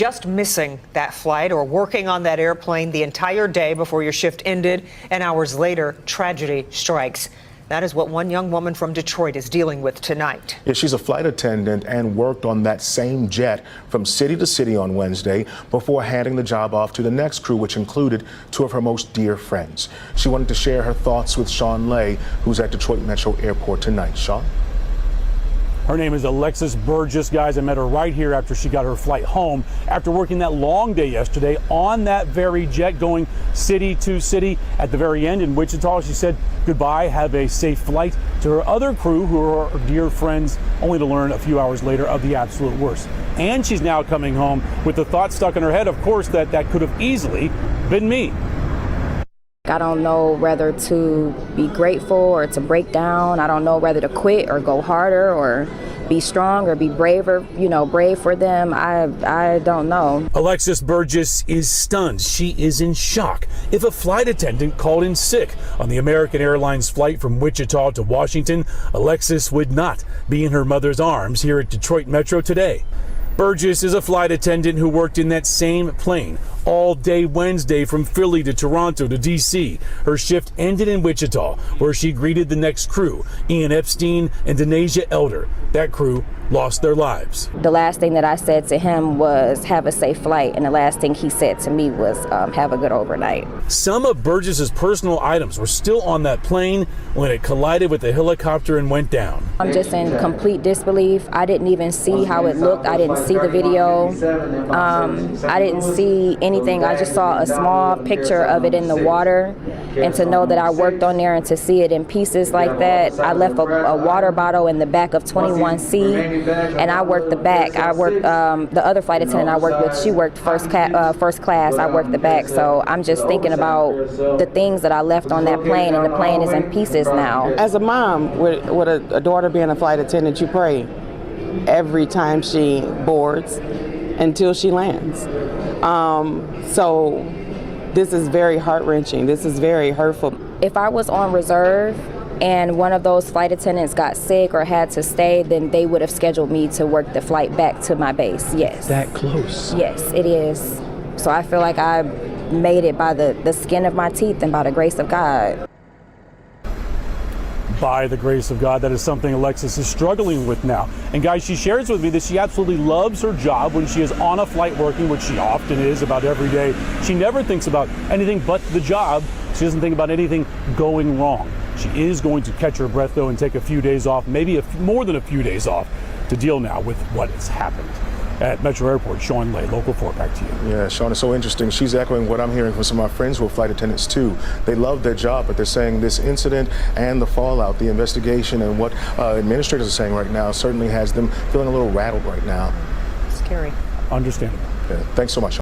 Just missing that flight or working on that airplane the entire day before your shift ended, and hours later, tragedy strikes. That is what one young woman from Detroit is dealing with tonight. Yeah, she's a flight attendant and worked on that same jet from city to city on Wednesday before handing the job off to the next crew, which included two of her most dear friends. She wanted to share her thoughts with Sean Lay, who's at Detroit Metro Airport tonight. Sean? Her name is Alexis Burgess. Guys, I met her right here after she got her flight home after working that long day yesterday on that very jet going city to city. At the very end in Wichita, she said goodbye, have a safe flight to her other crew who are her dear friends, only to learn a few hours later of the absolute worst. And she's now coming home with the thought stuck in her head, of course, that could have easily been me. I don't know whether to be grateful or to break down. I don't know whether to quit or go harder or be strong or be braver, brave for them. I don't know. Alexis Burgess is stunned. She is in shock. If a flight attendant called in sick on the American Airlines flight from Wichita to Washington, Alexis would not be in her mother's arms here at Detroit Metro today. Burgess is a flight attendant who worked in that same plane all day Wednesday from Philly to Toronto to D.C. Her shift ended in Wichita, where she greeted the next crew, Ian Epstein and Denasia Elder. That crew lost their lives. The last thing that I said to him was, have a safe flight, and the last thing he said to me was, have a good overnight. Some of Burgess's personal items were still on that plane when it collided with the helicopter and went down. I'm just in complete disbelief. I didn't even see how it looked. I didn't see the video. I didn't see anything. I just saw a small picture of it in the water, and to know that I worked on there and to see it in pieces like that. I left a water bottle in the back of 21C, and I worked the back. I worked the other flight attendant I worked with, she worked first class. I worked the back. So I'm just thinking about the things that I left on that plane, and the plane is in pieces now. As a mom with a daughter being a flight attendant, you pray every time she boards until she lands. So this is very heart-wrenching. This is very hurtful. If I was on reserve and one of those flight attendants got sick or had to stay, then they would have scheduled me to work the flight back to my base, yes. That close? Yes, it is. So I feel like I made it by the skin of my teeth and by the grace of God. By the grace of God, that is something Alexis is struggling with now. And guys, she shares with me that she absolutely loves her job when she is on a flight working, which she often is about every day. She never thinks about anything but the job. She doesn't think about anything going wrong. She is going to catch her breath though and take a few days off, maybe more than a few days off, to deal now with what has happened. At Metro Airport, Sean Lay, Local 4, back to you. Yeah, Sean, it's so interesting. She's echoing what I'm hearing from some of my friends who are flight attendants too. They love their job, but they're saying this incident and the fallout, the investigation, and what administrators are saying right now certainly has them feeling a little rattled right now. Scary. Understandable. Yeah, thanks so much, Sean.